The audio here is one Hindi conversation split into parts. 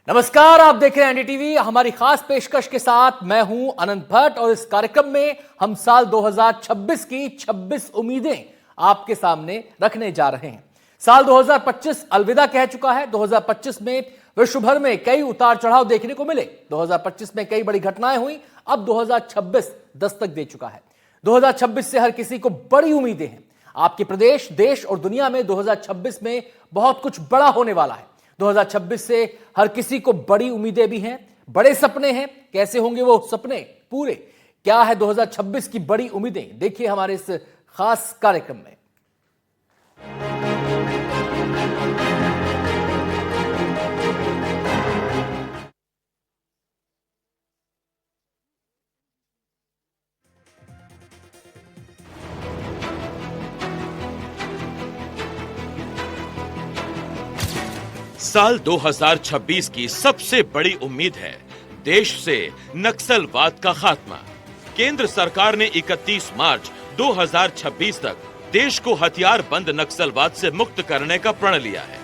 नमस्कार, आप देख रहे हैं एनडीटीवी। हमारी खास पेशकश के साथ मैं हूं अनंत भट्ट और इस कार्यक्रम में हम साल 2026 की 26 उम्मीदें आपके सामने रखने जा रहे हैं। साल 2025 अलविदा कह चुका है। 2025 में विश्व भर में कई उतार चढ़ाव देखने को मिले। 2025 में कई बड़ी घटनाएं हुई। अब 2026 दस्तक दे चुका है। 2026 से हर किसी को बड़ी उम्मीदें हैं। आपके प्रदेश, देश और दुनिया में 2026 में बहुत कुछ बड़ा होने वाला है। 2026 से हर किसी को बड़ी उम्मीदें भी हैं, बड़े सपने हैं। कैसे होंगे वो सपने पूरे? क्या है 2026 की बड़ी उम्मीदें? देखिए हमारे इस खास कार्यक्रम में। साल 2026 की सबसे बड़ी उम्मीद है देश से नक्सलवाद का खात्मा। केंद्र सरकार ने 31 मार्च 2026 तक देश को हथियार बंद नक्सलवाद से मुक्त करने का प्रण लिया है।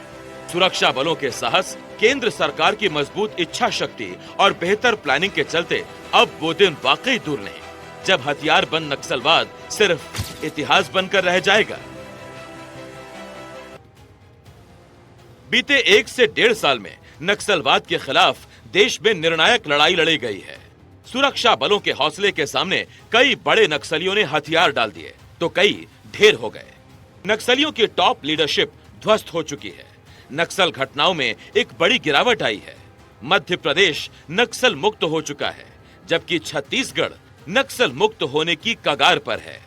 सुरक्षा बलों के साहस, केंद्र सरकार की मजबूत इच्छा शक्ति और बेहतर प्लानिंग के चलते अब वो दिन वाकई दूर नहीं जब हथियार बंद नक्सलवाद सिर्फ इतिहास बनकर रह जाएगा। बीते 1 से 1.5 साल में नक्सलवाद के खिलाफ देश में निर्णायक लड़ाई लड़ी गई है। सुरक्षा बलों के हौसले के सामने कई बड़े नक्सलियों ने हथियार डाल दिए तो कई ढेर हो गए। नक्सलियों की टॉप लीडरशिप ध्वस्त हो चुकी है। नक्सल घटनाओं में एक बड़ी गिरावट आई है। मध्य प्रदेश नक्सल मुक्त हो चुका है, जबकि छत्तीसगढ़ नक्सल मुक्त होने की कगार पर है।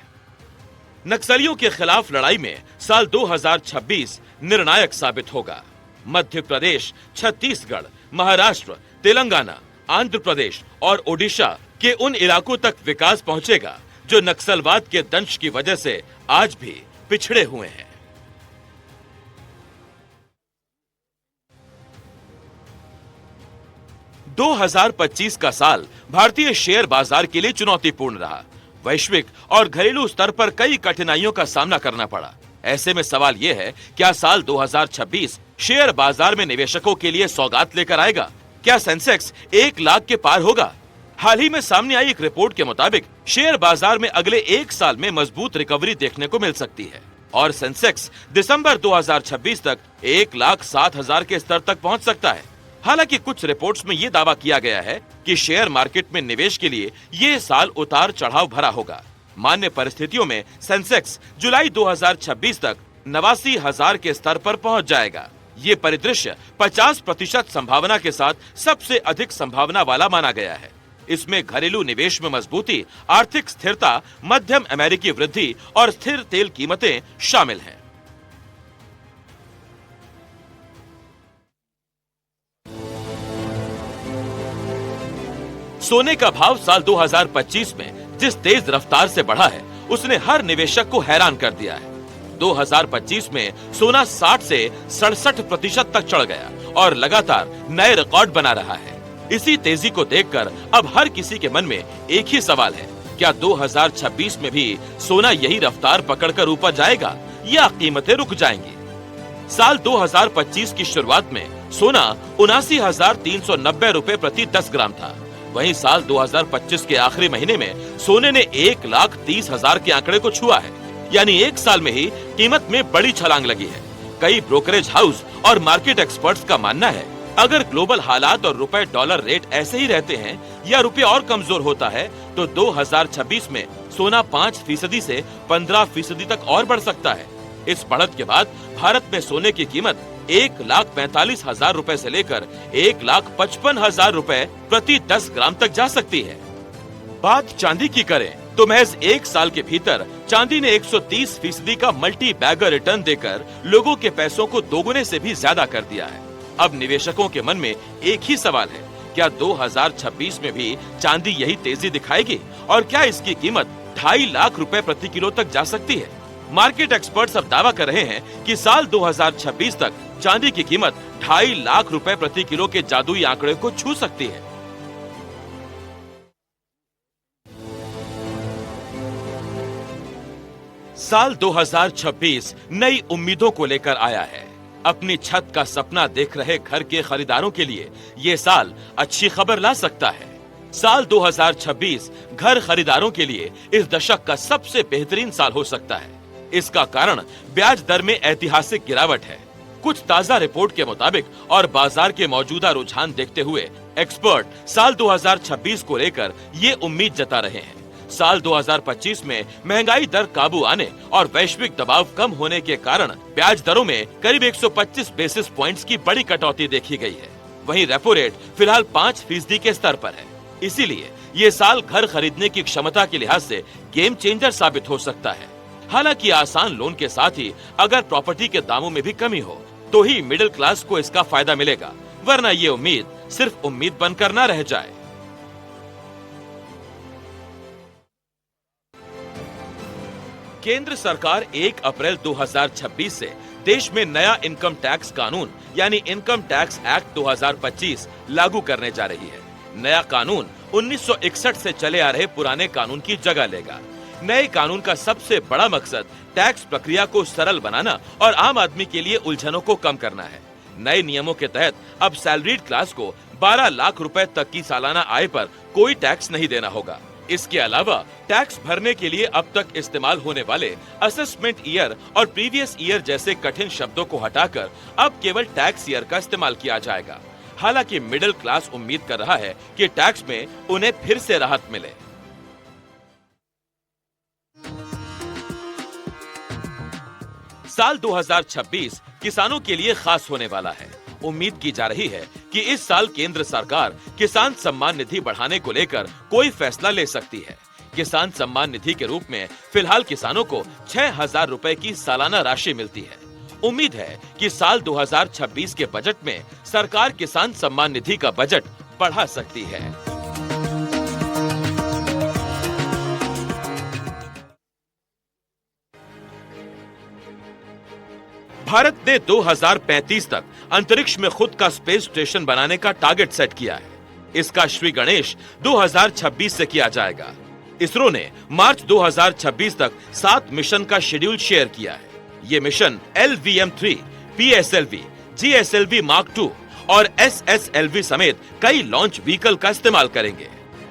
नक्सलियों के खिलाफ लड़ाई में साल 2026 निर्णायक साबित होगा। मध्य प्रदेश, छत्तीसगढ़, महाराष्ट्र, तेलंगाना, आंध्र प्रदेश और ओडिशा के उन इलाकों तक विकास पहुंचेगा जो नक्सलवाद के दंश की वजह से आज भी पिछड़े हुए हैं। – 2025 का साल भारतीय शेयर बाजार के लिए चुनौतीपूर्ण रहा। वैश्विक और घरेलू स्तर पर कई कठिनाइयों का सामना करना पड़ा। ऐसे में सवाल यह है, क्या साल 2026 शेयर बाजार में निवेशकों के लिए सौगात लेकर आएगा? क्या सेंसेक्स 1 लाख के पार होगा? हाल ही में सामने आई एक रिपोर्ट के मुताबिक शेयर बाजार में अगले 1 साल में मजबूत रिकवरी देखने को मिल सकती है और सेंसेक्स दिसंबर 2026 तक 1,07,000 के स्तर तक पहुंच सकता है। हालांकि कुछ रिपोर्ट्स में यह दावा किया गया है कि शेयर मार्केट में निवेश के लिए ये साल उतार चढ़ाव भरा होगा। मान्य परिस्थितियों में सेंसेक्स जुलाई 2026 तक 89,000 के स्तर पर पहुंच जाएगा। ये परिदृश्य 50% संभावना के साथ सबसे अधिक संभावना वाला माना गया है। इसमें घरेलू निवेश में मजबूती, आर्थिक स्थिरता, मध्यम अमेरिकी वृद्धि और स्थिर तेल कीमतें शामिल हैं। सोने का भाव साल 2025 में जिस तेज रफ्तार से बढ़ा है, उसने हर निवेशक को हैरान कर दिया है। 2025 में सोना 60 से 67% तक चढ़ गया और लगातार नए रिकॉर्ड बना रहा है। इसी तेजी को देखकर अब हर किसी के मन में एक ही सवाल है, क्या 2026 में भी सोना यही रफ्तार पकड़कर ऊपर जाएगा या कीमतें रुक जाएंगी? साल 2025 की शुरुआत में सोना 79,390 रुपए प्रति 10 ग्राम था। वहीं साल 2025 के आखिरी महीने में सोने ने 1,30,000 के आंकड़े को छुआ है। यानी 1 साल में ही कीमत में बड़ी छलांग लगी है। कई ब्रोकरेज हाउस और मार्केट एक्सपर्ट्स का मानना है, अगर ग्लोबल हालात और रुपए डॉलर रेट ऐसे ही रहते हैं या रुपया और कमजोर होता है तो 2026 में सोना 5% से 15% तक और बढ़ सकता है। इस बढ़त के बाद भारत में सोने की कीमत 1,45,000 रुपए से लेकर 1,55,000 रुपए प्रति 10 ग्राम तक जा सकती है। बात चांदी की करें तो महज 1 साल के भीतर चांदी ने 130% का मल्टी बैगर रिटर्न देकर लोगों के पैसों को दोगुने से भी ज्यादा कर दिया है। अब निवेशकों के मन में एक ही सवाल है, क्या 2026 में भी चांदी यही तेजी दिखाएगी और क्या इसकी कीमत 2.5 लाख रुपए प्रति किलो तक जा सकती है? मार्केट एक्सपर्ट्स अब दावा कर रहे हैं कि साल 2026 तक चांदी की कीमत 2.5 लाख रुपए प्रति किलो के जादुई आंकड़े को छू सकती है। साल 2026 नई उम्मीदों को लेकर आया है। अपनी छत का सपना देख रहे घर के खरीदारों के लिए ये साल अच्छी खबर ला सकता है। साल 2026 घर खरीदारों के लिए इस दशक का सबसे बेहतरीन साल हो सकता है। इसका कारण ब्याज दर में ऐतिहासिक गिरावट है। कुछ ताजा रिपोर्ट के मुताबिक और बाजार के मौजूदा रुझान देखते हुए एक्सपर्ट साल 2026 को लेकर ये उम्मीद जता रहे हैं। साल 2025 में महंगाई दर काबू आने और वैश्विक दबाव कम होने के कारण ब्याज दरों में करीब 125 बेसिस पॉइंट्स की बड़ी कटौती देखी गई है। वहीं रेपो रेट फिलहाल 5% के स्तर पर है। इसीलिए ये साल घर खरीदने की क्षमता के लिहाज से गेम चेंजर साबित हो सकता है। हालांकि आसान लोन के साथ ही अगर प्रॉपर्टी के दामों में भी कमी हो तो ही मिडिल क्लास को इसका फायदा मिलेगा, वरना ये उम्मीद सिर्फ उम्मीद बनकर न रह जाए। केंद्र सरकार 1 अप्रैल 2026 से देश में नया इनकम टैक्स कानून यानी इनकम टैक्स एक्ट 2025 लागू करने जा रही है। नया कानून 1961 से चले आ रहे पुराने कानून की जगह लेगा। नए कानून का सबसे बड़ा मकसद टैक्स प्रक्रिया को सरल बनाना और आम आदमी के लिए उलझनों को कम करना है। नए नियमों के तहत अब सैलरीड क्लास को 12 लाख रुपए तक की सालाना आय पर कोई टैक्स नहीं देना होगा। इसके अलावा टैक्स भरने के लिए अब तक इस्तेमाल होने वाले असेसमेंट ईयर और प्रीवियस ईयर जैसे कठिन शब्दों को हटाकर अब केवल टैक्स ईयर का इस्तेमाल किया जाएगा। हालांकि मिडिल क्लास उम्मीद कर रहा है कि टैक्स में उन्हें फिर से राहत मिले। साल 2026 किसानों के लिए खास होने वाला है। उम्मीद की जा रही है कि इस साल केंद्र सरकार किसान सम्मान निधि बढ़ाने को लेकर कोई फैसला ले सकती है। किसान सम्मान निधि के रूप में फिलहाल किसानों को 6,000 रुपए की सालाना राशि मिलती है। उम्मीद है कि साल 2026 के बजट में सरकार किसान सम्मान निधि का बजट बढ़ा सकती है। भारत ने 2035 तक अंतरिक्ष में खुद का स्पेस स्टेशन बनाने का टारगेट सेट किया है। इसका श्री गणेश 2026 से किया जाएगा। इसरो ने मार्च 2026 तक 7 मिशन का शेड्यूल शेयर किया है। ये mission LVM-3, PSLV, GSLV Mark II और SSLV समेत कई लॉन्च व्हीकल का इस्तेमाल करेंगे।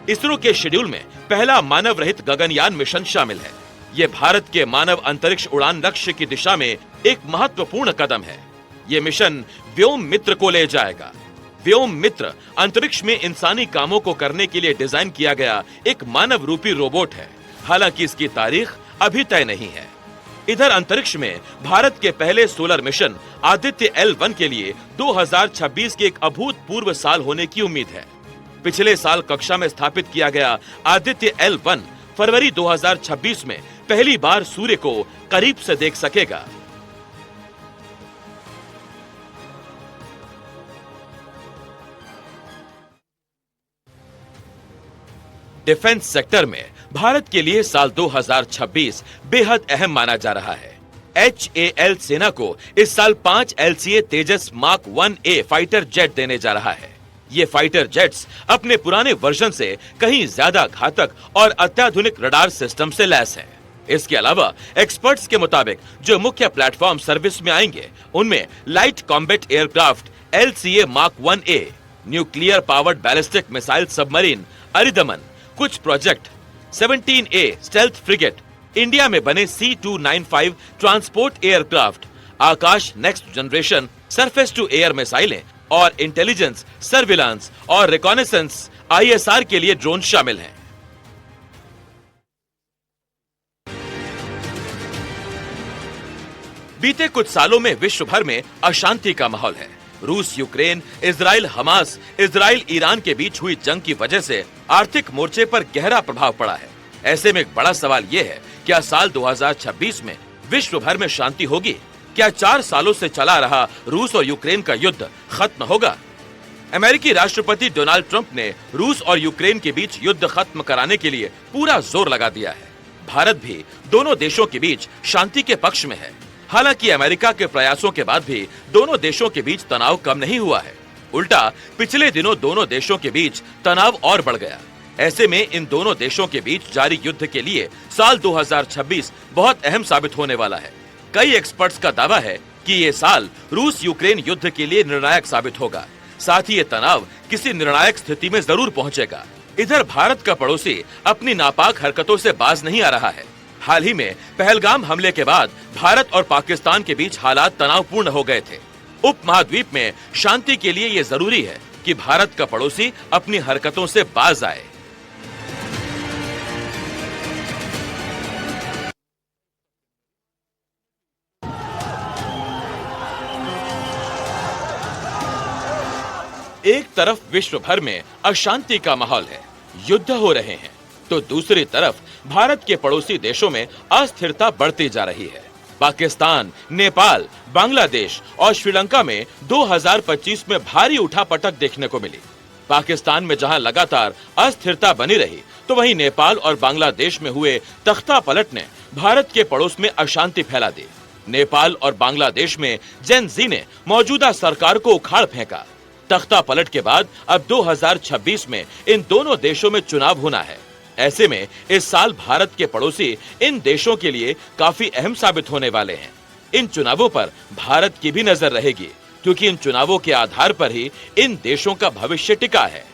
इसरो के शेड्यूल में पहला मानव रहित गगनयान मिशन शामिल है। ये भारत के मानव अंतरिक्ष उड़ान लक्ष्य की दिशा में एक महत्वपूर्ण कदम है। ये मिशन व्योम मित्र को ले जाएगा। व्योम मित्र अंतरिक्ष में इंसानी कामों को करने के लिए डिजाइन किया गया एक मानव रूपी रोबोट है। हालांकि इसकी तारीख अभी तय नहीं है। इधर अंतरिक्ष में भारत के पहले सोलर मिशन आदित्य L1 के लिए 2026 के एक अभूतपूर्व साल होने की उम्मीद है। पिछले साल कक्षा में स्थापित किया गया आदित्य L1 फरवरी 2026 में पहली बार सूर्य को करीब से देख सकेगा। डिफेंस सेक्टर में भारत के लिए साल 2026 बेहद अहम माना जा रहा है। HAL सेना को इस साल 5 LCA तेजस मार्क 1A फाइटर जेट देने जा रहा है। ये फाइटर जेट्स अपने पुराने वर्जन से कहीं ज्यादा घातक और अत्याधुनिक रडार सिस्टम से लैस हैं। इसके अलावा एक्सपर्ट्स के मुताबिक जो मुख्य प्लेटफॉर्म सर्विस में आएंगे उनमें light combat aircraft LCA mark 1A, nuclear powered ballistic missile submarine Aridhaman, कुछ project 17A stealth frigate, India में बने C295 transport aircraft, Akash next generation surface to air मिसाइलें और इंटेलिजेंस, सर्विलांस और रिकॉनेसेंस ISR के लिए ड्रोन शामिल हैं। बीते कुछ सालों में विश्व भर में अशांति का माहौल है। रूस Ukraine, Israel Hamas, Israel Iran के बीच हुई जंग की वजह से आर्थिक मोर्चे पर गहरा प्रभाव पड़ा है। ऐसे में एक बड़ा सवाल ये है, क्या साल 2026 में विश्व भर में शांति होगी? क्या 4 सालों से चला रहा रूस और यूक्रेन का युद्ध खत्म होगा? अमेरिकी राष्ट्रपति डोनाल्ड ट्रंप ने रूस और यूक्रेन के बीच युद्ध खत्म कराने के लिए पूरा जोर लगा दिया है। भारत भी दोनों देशों के बीच शांति के पक्ष में है। हालांकि अमेरिका के प्रयासों के बाद भी दोनों देशों के बीच तनाव कम नहीं हुआ है। उल्टा पिछले दिनों दोनों देशों के बीच तनाव और बढ़ गया। ऐसे में इन दोनों देशों के बीच जारी युद्ध के लिए साल 2026 बहुत अहम साबित होने वाला है। कई एक्सपर्ट्स का दावा है कि ये साल रूस यूक्रेन युद्ध के लिए निर्णायक साबित होगा। साथ ही ये तनाव किसी निर्णायक स्थिति में जरूर पहुंचेगा। इधर भारत का पड़ोसी अपनी नापाक हरकतों से बाज नहीं आ रहा है। हाल ही में पहलगाम हमले के बाद भारत और पाकिस्तान के बीच हालात तनावपूर्ण हो गए थे। उपमहाद्वीप में शांति के लिए ये जरूरी है कि भारत का पड़ोसी अपनी हरकतों से बाज आए। एक तरफ विश्व भर में अशांति का माहौल है, युद्ध हो रहे हैं, तो दूसरी तरफ भारत के पड़ोसी देशों में अस्थिरता बढ़ती जा रही है। पाकिस्तान, नेपाल, बांग्लादेश और श्रीलंका में 2025 में भारी उठापटक देखने को मिली। पाकिस्तान में जहां लगातार अस्थिरता बनी रही, तो वहीं नेपाल और बांग्लादेश में हुए तख्ता पलट ने भारत के पड़ोस में अशांति फैला दी। नेपाल और बांग्लादेश में जेन जी ने मौजूदा सरकार को उखाड़ फेंका। तख्ता पलट के बाद अब 2026 में इन दोनों देशों में चुनाव होना है। ऐसे में इस साल भारत के पड़ोसी इन देशों के लिए काफी अहम साबित होने वाले हैं। इन चुनावों पर भारत की भी नजर रहेगी, क्योंकि इन चुनावों के आधार पर ही इन देशों का भविष्य टिका है।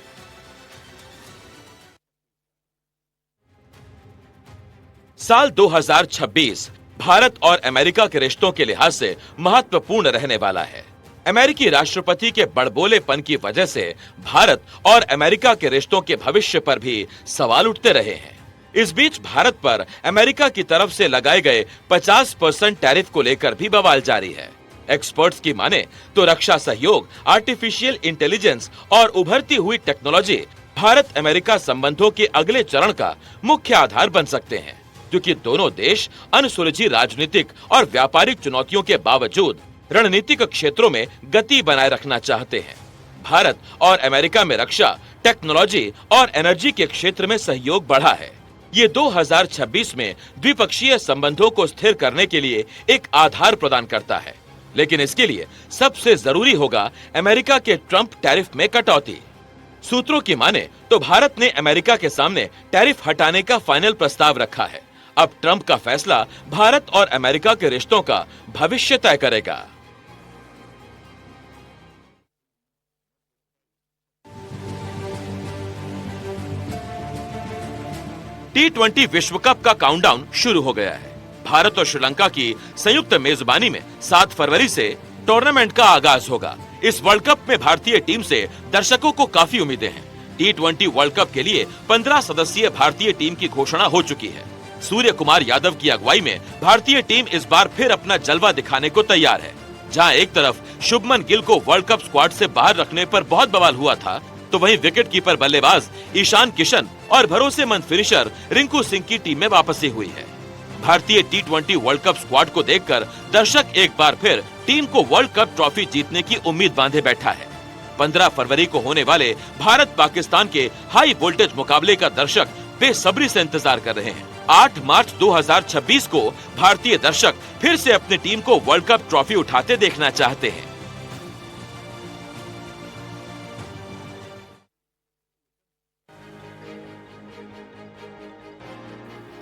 साल 2026 भारत और अमेरिका के रिश्तों के लिहाज से महत्वपूर्ण रहने वाला है। अमेरिकी राष्ट्रपति के बड़बोलेपन की वजह से भारत और अमेरिका के रिश्तों के भविष्य पर भी सवाल उठते रहे हैं। इस बीच भारत पर अमेरिका की तरफ से लगाए गए 50% टैरिफ को लेकर भी बवाल जारी है। एक्सपर्ट्स की माने तो रक्षा सहयोग, आर्टिफिशियल इंटेलिजेंस और उभरती हुई टेक्नोलॉजी भारत अमेरिका संबंधों के अगले चरण का मुख्य आधार बन सकते हैं, क्योंकि दोनों देश अनसुलझी राजनीतिक और व्यापारिक चुनौतियों के बावजूद रणनीतिक क्षेत्रों में गति बनाए रखना चाहते हैं। भारत और अमेरिका में रक्षा, टेक्नोलॉजी और एनर्जी के क्षेत्र में सहयोग बढ़ा है। ये 2026 में द्विपक्षीय संबंधों को स्थिर करने के लिए एक आधार प्रदान करता है, लेकिन इसके लिए सबसे जरूरी होगा अमेरिका के ट्रंप टैरिफ में कटौती। सूत्रों की माने तो भारत ने अमेरिका के सामने टैरिफ हटाने का फाइनल प्रस्ताव रखा है। अब ट्रंप का फैसला भारत और अमेरिका के रिश्तों का भविष्य तय करेगा। T20 विश्व कप का काउंटडाउन शुरू हो गया है। भारत और श्रीलंका की संयुक्त मेजबानी में 7 फरवरी से टूर्नामेंट का आगाज होगा। इस वर्ल्ड कप में भारतीय टीम से दर्शकों को काफी उम्मीदें हैं। T20 वर्ल्ड कप के लिए 15 सदस्यीय भारतीय टीम की घोषणा हो चुकी है। सूर्य कुमार यादव की अगुवाई में भारतीय टीम इस बार फिर अपना जलवा दिखाने को तैयार है। जहां एक तरफ शुभमन गिल को वर्ल्ड कप स्क्वाड से बाहर रखने पर बहुत बवाल हुआ था, तो वहीं विकेटकीपर बल्लेबाज ईशान किशन और भरोसेमंद फिनिशर रिंकू सिंह की टीम में वापसी हुई है। भारतीय T20 वर्ल्ड कप स्क्वाड को देखकर दर्शक एक बार फिर टीम को वर्ल्ड कप ट्रॉफी जीतने की उम्मीद बांधे बैठा है। 15 फरवरी को होने वाले भारत पाकिस्तान के हाई वोल्टेज मुकाबले का दर्शक बेसब्री से इंतजार कर रहे हैं। 8 मार्च 2026 को भारतीय दर्शक फिर से अपनी टीम को वर्ल्ड कप ट्रॉफी उठाते देखना चाहते हैं।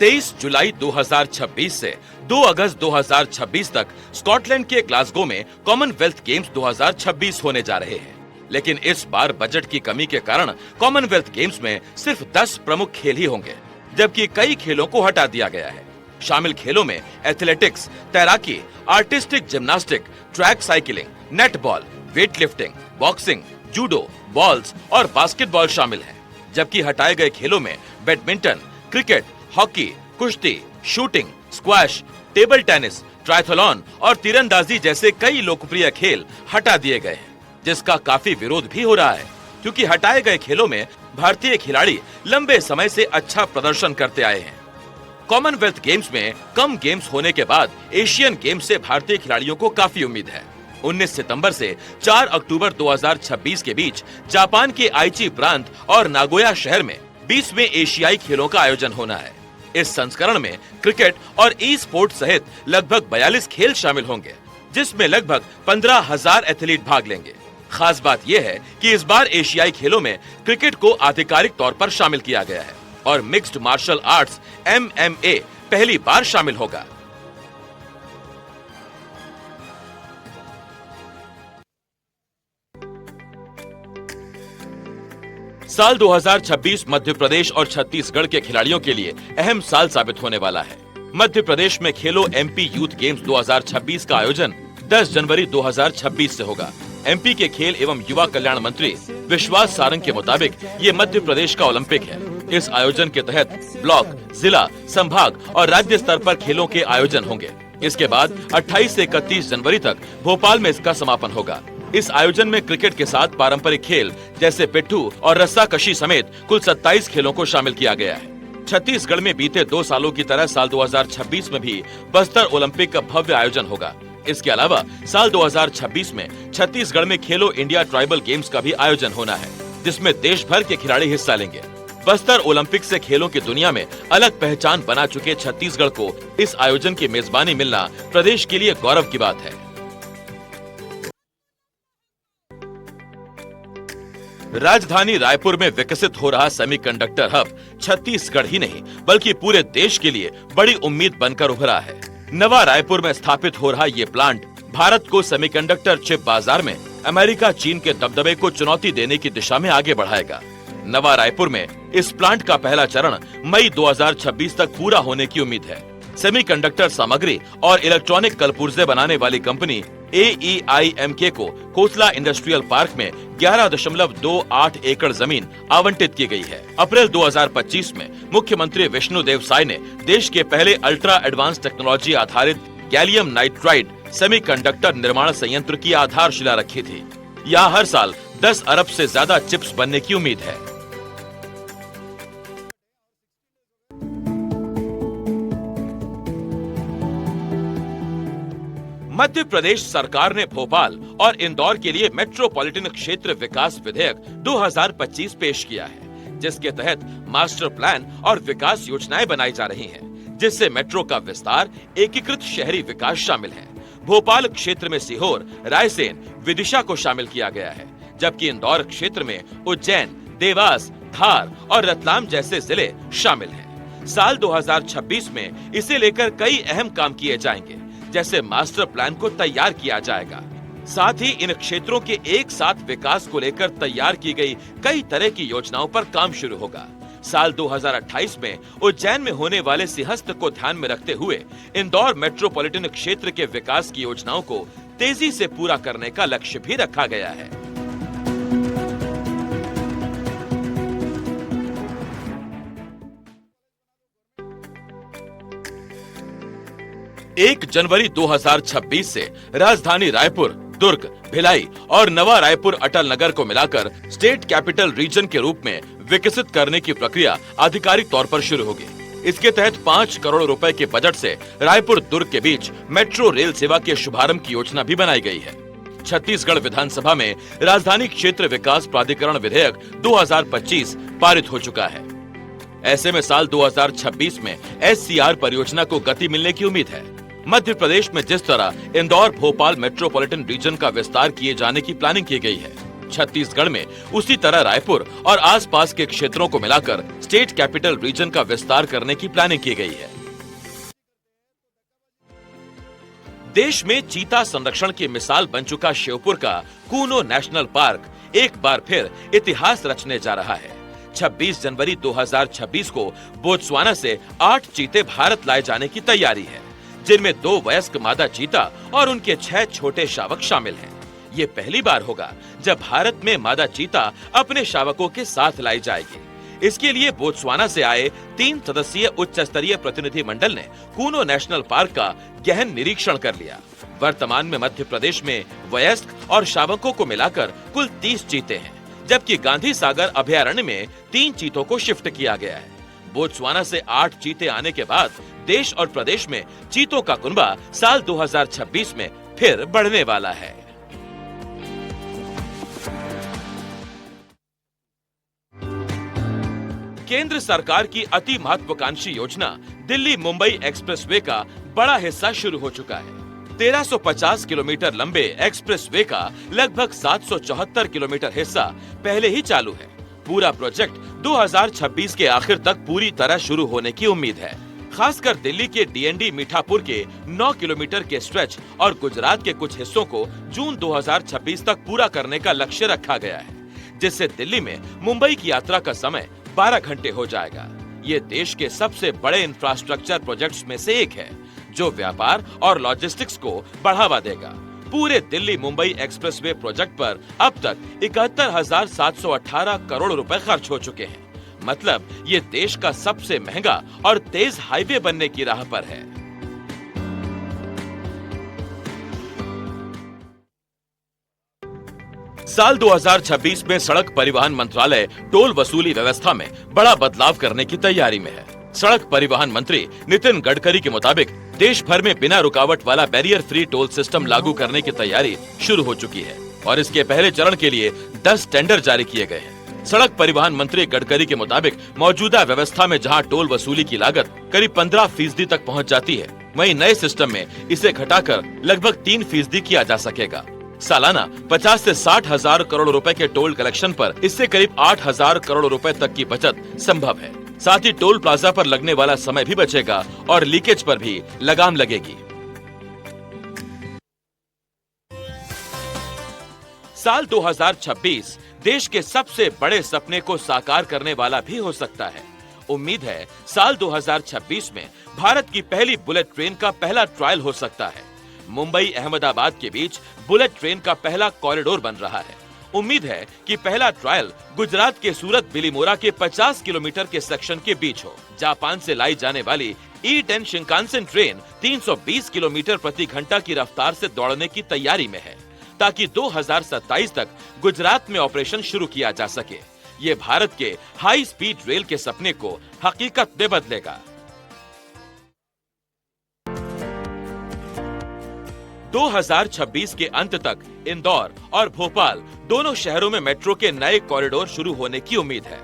तेईस जुलाई 2026 से 2 अगस्त 2026 तक स्कॉटलैंड के ग्लासगो में कॉमनवेल्थ गेम्स 2026 होने जा रहे हैं। लेकिन इस बार बजट की कमी के कारण कॉमनवेल्थ गेम्स में सिर्फ 10 प्रमुख खेल ही होंगे, जबकि कई खेलों को हटा दिया गया है। शामिल खेलों में एथलेटिक्स, तैराकी, artistic gymnastic, track cycling, netball, weight lifting, boxing, judo, balls और बास्केटबॉल शामिल हैं। जबकि हटाए गए खेलों में बैडमिंटन, क्रिकेट, हॉकी, कुश्ती, shooting, squash, table tennis, triathlon और तीरंदाजी जैसे कई लोकप्रिय खेल हटा दिए गए हैं, जिसका काफी विरोध भी हो रहा है, क्योंकि हटाए गए खेलों में भारतीय खिलाड़ी लंबे समय से अच्छा प्रदर्शन करते आए हैं। कॉमनवेल्थ गेम्स में कम गेम्स होने के बाद एशियन गेम्स से भारतीय खिलाड़ियों को काफी उम्मीद है। 19 सितंबर से 4 अक्टूबर 2026 के बीच जापान के आइची प्रांत और नागोया शहर में 20वें एशियाई खेलों का आयोजन होना है। इस संस्करण में क्रिकेट और ई स्पोर्ट सहित लगभग 42 खेल शामिल होंगे, जिसमें लगभग 15,000 एथलीट भाग लेंगे। खास बात यह है कि इस बार एशियाई खेलों में क्रिकेट को आधिकारिक तौर पर शामिल किया गया है और मिक्स्ड मार्शल आर्ट्स MMA पहली बार शामिल होगा। साल 2026 मध्य प्रदेश और छत्तीसगढ़ के खिलाड़ियों के लिए अहम साल साबित होने वाला है। मध्य प्रदेश में खेलो एमपी यूथ गेम्स 2026 का आयोजन 10 जनवरी 2026 से होगा। एमपी के खेल एवं युवा कल्याण मंत्री विश्वास सारंग के मुताबिक ये मध्य प्रदेश का ओलंपिक है। इस आयोजन के तहत ब्लॉक, जिला, संभाग और राज्य स्तर पर खेलों के आयोजन होंगे। इसके बाद 28 से 31 जनवरी तक भोपाल में इसका समापन होगा। इस आयोजन में क्रिकेट के साथ पारंपरिक खेल जैसे पिट्ठू और रस्साकशी समेत कुल 27 खेलों को शामिल किया गया है। छत्तीसगढ़ में बीते 2 सालों की तरह साल 2026 में भी बस्तर ओलंपिक का भव्य आयोजन होगा। इसके अलावा साल 2026 में छत्तीसगढ़ में खेलो इंडिया ट्राइबल गेम्स का भी आयोजन होना है, जिसमें देश भर के खिलाड़ी हिस्सा लेंगे। बस्तर ओलंपिक से खेलों की दुनिया में अलग पहचान बना चुके छत्तीसगढ़ को इस आयोजन की मेजबानी मिलना प्रदेश के लिए गौरव की बात है। राजधानी रायपुर में विकसित हो रहा सेमीकंडक्टर हब छत्तीसगढ़ ही नहीं बल्कि पूरे देश के लिए बड़ी उम्मीद बनकर उभरा है। नवा रायपुर में स्थापित हो रहा ये प्लांट भारत को सेमीकंडक्टर चिप बाजार में अमेरिका, चीन के दबदबे को चुनौती देने की दिशा में आगे बढ़ाएगा। नवा रायपुर में इस प्लांट का पहला चरण मई 2026 तक पूरा होने की उम्मीद है। सेमीकंडक्टर सामग्री और इलेक्ट्रॉनिक कलपुर्जे बनाने वाली कंपनी AEIMK को कोसला इंडस्ट्रियल पार्क में 11.28 एकड़ जमीन आवंटित की गई है। अप्रैल 2025 में मुख्यमंत्री विष्णुदेव साय ने देश के पहले अल्ट्रा एडवांस टेक्नोलॉजी आधारित गैलियम नाइट्राइड सेमीकंडक्टर निर्माण संयंत्र की आधारशिला रखी थी। यहाँ हर साल 10 अरब से ज्यादा चिप्स बनने की उम्मीद है। मध्य प्रदेश सरकार ने भोपाल और इंदौर के लिए मेट्रोपॉलिटन क्षेत्र विकास विधेयक 2025 पेश किया है, जिसके तहत मास्टर प्लान और विकास योजनाएं बनाई जा रही हैं, जिससे मेट्रो का विस्तार, एकीकृत शहरी विकास शामिल है। भोपाल क्षेत्र में सीहोर, रायसेन, विदिशा को शामिल किया गया है, जबकि इंदौर क्षेत्र में उज्जैन, देवास, धार और रतलाम जैसे जिले शामिल हैं। साल 2026 में इसे लेकर कई अहम काम किए जाएंगे, जैसे मास्टर प्लान को तैयार किया जाएगा। साथ ही इन क्षेत्रों के एक साथ विकास को लेकर तैयार की गई कई तरह की योजनाओं पर काम शुरू होगा। साल 2028 में उज्जैन में होने वाले सिंहस्थ को ध्यान में रखते हुए इंदौर मेट्रोपॉलिटन क्षेत्र के विकास की योजनाओं को तेजी से पूरा करने का लक्ष्य भी रखा गया है। 1 जनवरी 2026 से राजधानी रायपुर, दुर्ग, भिलाई और नवा रायपुर अटल नगर को मिलाकर स्टेट कैपिटल रीजन के रूप में विकसित करने की प्रक्रिया आधिकारिक तौर पर शुरू होगी। इसके तहत 5 करोड़ रुपए के बजट से रायपुर दुर्ग के बीच मेट्रो रेल सेवा के शुभारंभ की योजना भी बनाई गई है। छत्तीसगढ़ विधानसभा में राजधानी क्षेत्र विकास प्राधिकरण विधेयक 2025 पारित हो चुका है। ऐसे में साल 2026 में SCR परियोजना को गति मिलने की उम्मीद है। मध्य प्रदेश में जिस तरह इंदौर भोपाल मेट्रोपॉलिटन रीजन का विस्तार किए जाने की प्लानिंग की गई है, छत्तीसगढ़ में उसी तरह रायपुर और आसपास के क्षेत्रों को मिलाकर स्टेट कैपिटल रीजन का विस्तार करने की प्लानिंग की गई है। देश में चीता संरक्षण की मिसाल बन चुका श्योपुर का कूनो नेशनल पार्क एक बार फिर इतिहास रचने जा रहा है। 26 जनवरी 2026 को बोत्सवाना से 8 चीते भारत लाए जाने की तैयारी है, जिनमें 2 वयस्क मादा चीता और उनके 6 छोटे शावक शामिल हैं। ये पहली बार होगा जब भारत में मादा चीता अपने शावकों के साथ लाई जाएगी। इसके लिए बोत्सवाना से आए 3 सदस्यीय उच्च स्तरीय प्रतिनिधि मंडल ने कूनो नेशनल पार्क का गहन निरीक्षण कर लिया। वर्तमान में मध्य प्रदेश में वयस्क और शावकों को मिलाकर कुल 30 चीते हैं, जबकि गांधी सागर अभयारण्य में 3 चीतों को शिफ्ट किया गया है। बोत्सवाना से 8 चीते आने के बाद देश और प्रदेश में चीतों का कुनबा साल 2026 में फिर बढ़ने वाला है। केंद्र सरकार की अति महत्वाकांक्षी योजना दिल्ली मुंबई एक्सप्रेसवे का बड़ा हिस्सा शुरू हो चुका है। 1350 किलोमीटर लंबे एक्सप्रेसवे का लगभग 774 किलोमीटर हिस्सा पहले ही चालू है। पूरा प्रोजेक्ट 2026 के आखिर तक पूरी तरह शुरू होने की उम्मीद है। खासकर दिल्ली के DND मीठापुर के 9 किलोमीटर के स्ट्रेच और गुजरात के कुछ हिस्सों को जून 2026 तक पूरा करने का लक्ष्य रखा गया है, जिससे दिल्ली में मुंबई की यात्रा का समय 12 घंटे हो जाएगा। ये देश के सबसे बड़े इंफ्रास्ट्रक्चर प्रोजेक्ट्स में से एक है, जो व्यापार और लॉजिस्टिक्स को बढ़ावा देगा। पूरे दिल्ली मुंबई एक्सप्रेसवे प्रोजेक्ट पर अब तक 71,718 करोड़ रुपए खर्च हो चुके हैं। मतलब ये देश का सबसे महंगा और तेज हाईवे बनने की राह पर है। साल 2026 में सड़क परिवहन मंत्रालय टोल वसूली व्यवस्था में बड़ा बदलाव करने की तैयारी में है। सड़क परिवहन मंत्री नितिन गडकरी के मुताबिक देश भर में बिना रुकावट वाला बैरियर फ्री टोल सिस्टम लागू करने की तैयारी शुरू हो चुकी है और इसके पहले चरण के लिए 10 टेंडर जारी किए गए हैं। सड़क परिवहन मंत्री गडकरी के मुताबिक मौजूदा व्यवस्था में जहां टोल वसूली की लागत करीब 15% तक पहुंच जाती है, वहीं नए सिस्टम में इसे घटाकर लगभग 3% किया जा सकेगा। सालाना 50 से 60 हजार करोड़ रुपए के टोल कलेक्शन पर इससे करीब 8,000 करोड़ रुपए तक की बचत संभव है। साथ ही टोल प्लाजा पर लगने वाला समय भी बचेगा और लीकेज पर भी लगाम लगेगी। साल 2026 देश के सबसे बड़े सपने को साकार करने वाला भी हो सकता है। उम्मीद है साल 2026 में भारत की पहली बुलेट ट्रेन का पहला ट्रायल हो सकता है। मुंबई अहमदाबाद के बीच बुलेट ट्रेन का पहला कॉरिडोर बन रहा है। उम्मीद है कि पहला ट्रायल गुजरात के सूरत बिलीमोरा के 50 किलोमीटर के सेक्शन के बीच हो। जापान से लाई जाने वाली E10 शिंकानसेन ट्रेन 320 किलोमीटर प्रति घंटा की रफ्तार से दौड़ने की तैयारी में है, ताकि 2027 तक गुजरात में ऑपरेशन शुरू किया जा सके। ये भारत के हाई स्पीड रेल के सपने को हकीकत में बदलेगा। 2026 के अंत तक इंदौर और भोपाल दोनों शहरों में मेट्रो के नए कॉरिडोर शुरू होने की उम्मीद है।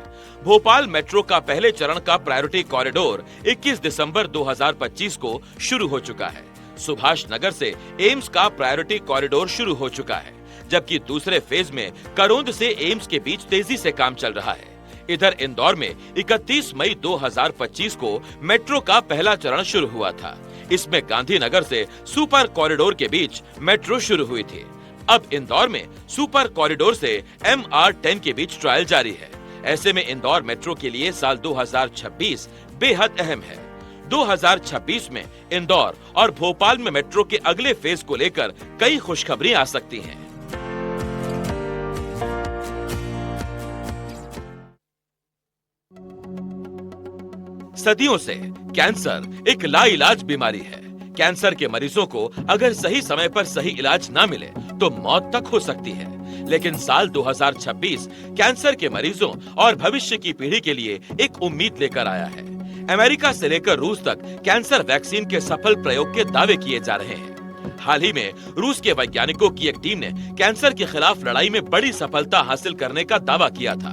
भोपाल मेट्रो का पहले चरण का प्रायोरिटी कॉरिडोर 21 दिसंबर 2025 को शुरू हो चुका है। सुभाष नगर से एम्स का प्रायोरिटी कॉरिडोर शुरू हो चुका है, जबकि दूसरे फेज में करोंद से एम्स के बीच तेजी से काम चल रहा है। इधर इंदौर में 31 मई 2025 को मेट्रो का पहला चरण शुरू हुआ था। इसमें गांधीनगर से सुपर कॉरिडोर के बीच मेट्रो शुरू हुई थी। अब इंदौर में सुपर कॉरिडोर से MR10 के बीच ट्रायल जारी है। ऐसे में इंदौर मेट्रो के लिए साल 2026 बेहद अहम है। 2026 में इंदौर और भोपाल में मेट्रो के अगले फेज को लेकर कई खुशखबरी आ सकती हैं। सदियों से कैंसर एक लाइलाज बीमारी है। कैंसर के मरीजों को अगर सही समय पर सही इलाज ना मिले तो मौत तक हो सकती है। लेकिन साल 2026 कैंसर के मरीजों और भविष्य की पीढ़ी के लिए एक उम्मीद लेकर आया है। अमेरिका से लेकर रूस तक कैंसर वैक्सीन के सफल प्रयोग के दावे किए जा रहे हैं। हाल ही में रूस के वैज्ञानिकों की एक टीम ने कैंसर के खिलाफ लड़ाई में बड़ी सफलता हासिल करने का दावा किया था।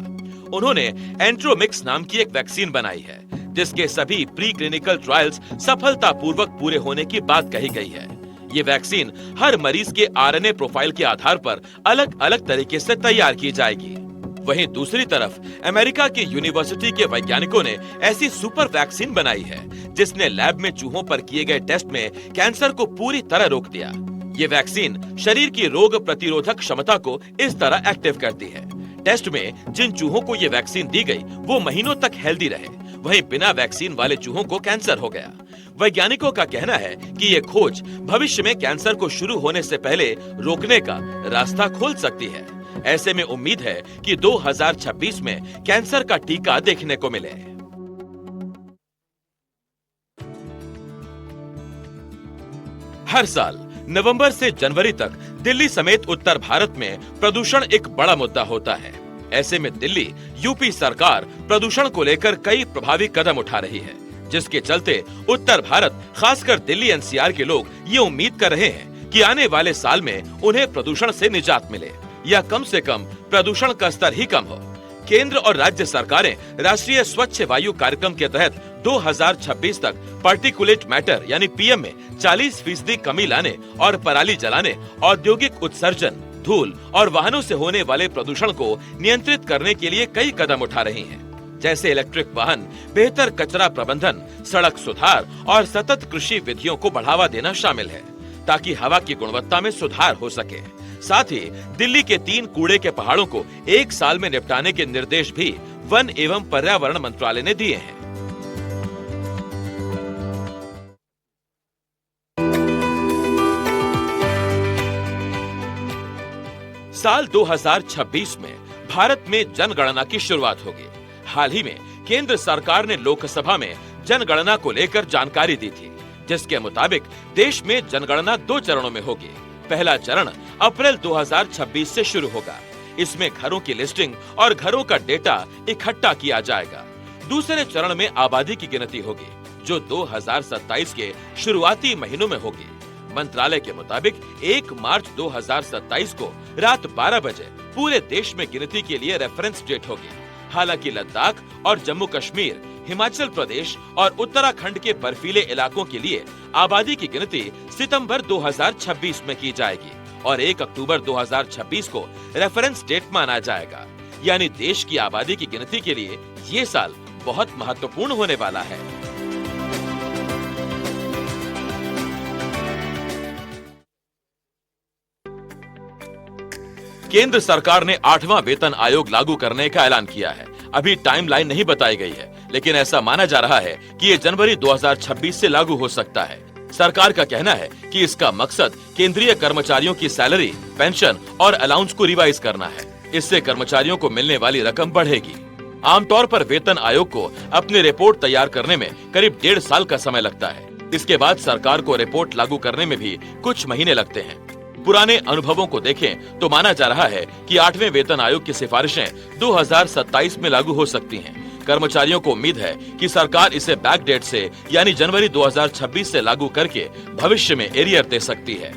उन्होंने एंट्रोमिक्स नाम की एक वैक्सीन बनाई है, जिसके सभी प्री क्लिनिकल ट्रायल्स सफलतापूर्वक पूरे होने की बात कही गई है। ये वैक्सीन हर मरीज के RNA प्रोफाइल के आधार पर अलग अलग तरीके से तैयार की जाएगी। वहीं दूसरी तरफ अमेरिका की यूनिवर्सिटी के वैज्ञानिकों ने ऐसी सुपर वैक्सीन बनाई है, जिसने लैब में चूहों पर किए गए टेस्ट में कैंसर को पूरी तरह रोक दिया। ये वैक्सीन शरीर की रोग प्रतिरोधक क्षमता को इस तरह एक्टिव करती है। टेस्ट में जिन चूहों को ये वैक्सीन दी गई, वो महीनों तक हेल्दी रहे। वहीं बिना वैक्सीन वाले चूहों को कैंसर हो गया। वैज्ञानिकों का कहना है कि ये खोज भविष्य में कैंसर को शुरू होने से पहले रोकने का रास्ता खोल सकती है। ऐसे में उम्मीद है कि 2026 में कैंसर का टीका देखने को मिले। हर साल नवंबर से जनवरी तक दिल्ली समेत उत्तर भारत में प्रदूषण एक बड़ा मुद्दा होता है। ऐसे में दिल्ली यूपी सरकार प्रदूषण को लेकर कई प्रभावी कदम उठा रही है, जिसके चलते उत्तर भारत खासकर दिल्ली NCR के लोग ये उम्मीद कर रहे हैं कि आने वाले साल में उन्हें प्रदूषण से निजात मिले या कम से कम प्रदूषण का स्तर ही कम हो। केंद्र और राज्य सरकारें राष्ट्रीय स्वच्छ वायु कार्यक्रम के तहत 2026 तक पार्टिकुलेट मैटर यानी PM में 40% कमी लाने और पराली जलाने, औद्योगिक उत्सर्जन, धूल और वाहनों से होने वाले प्रदूषण को नियंत्रित करने के लिए कई कदम उठा रही हैं, जैसे इलेक्ट्रिक वाहन, बेहतर कचरा प्रबंधन, सड़क सुधार और सतत कृषि विधियों को बढ़ावा देना शामिल है, ताकि हवा की गुणवत्ता में सुधार हो सके। साथ ही दिल्ली के 3 कूड़े के पहाड़ों को 1 साल में निपटाने के निर्देश भी वन एवं पर्यावरण मंत्रालय ने दिए हैं। साल 2026 में भारत में जनगणना की शुरुआत होगी। हाल ही में केंद्र सरकार ने लोकसभा में जनगणना को लेकर जानकारी दी थी, जिसके मुताबिक देश में जनगणना 2 चरणों में होगी। पहला चरण अप्रैल 2026 से शुरू होगा। इसमें घरों की लिस्टिंग और घरों का डेटा इकट्ठा किया जाएगा। दूसरे चरण में आबादी की गिनती होगी, जो 2027 के शुरुआती महीनों में होगी। मंत्रालय के मुताबिक 1 मार्च 2027 को रात 12 बजे पूरे देश में गिनती के लिए रेफरेंस डेट होगी। हालांकि लद्दाख और जम्मू कश्मीर, हिमाचल प्रदेश और उत्तराखंड के बर्फीले इलाकों के लिए आबादी की गिनती सितंबर 2026 में की जाएगी और 1 अक्टूबर 2026 को रेफरेंस डेट माना जाएगा। यानी देश की आबादी की गिनती के लिए ये साल बहुत महत्वपूर्ण होने वाला है। केंद्र सरकार ने 8वां वेतन आयोग लागू करने का ऐलान किया है। अभी टाइमलाइन नहीं बताई गई है, लेकिन ऐसा माना जा रहा है कि ये जनवरी 2026 से लागू हो सकता है। सरकार का कहना है कि इसका मकसद केंद्रीय कर्मचारियों की सैलरी, पेंशन और अलाउंस को रिवाइज करना है। इससे कर्मचारियों को मिलने वाली रकम बढ़ेगी। आमतौर पर वेतन आयोग को अपनी रिपोर्ट तैयार करने में करीब 1.5 साल का समय लगता है। इसके बाद सरकार को रिपोर्ट लागू करने में भी कुछ महीने लगते हैं। पुराने अनुभवों को देखें तो माना जा रहा है कि 8वें वेतन आयोग की सिफारिशें 2027 में लागू हो सकती हैं। कर्मचारियों को उम्मीद है कि सरकार इसे बैक डेट से यानी जनवरी 2026 से लागू करके भविष्य में एरियर दे सकती है।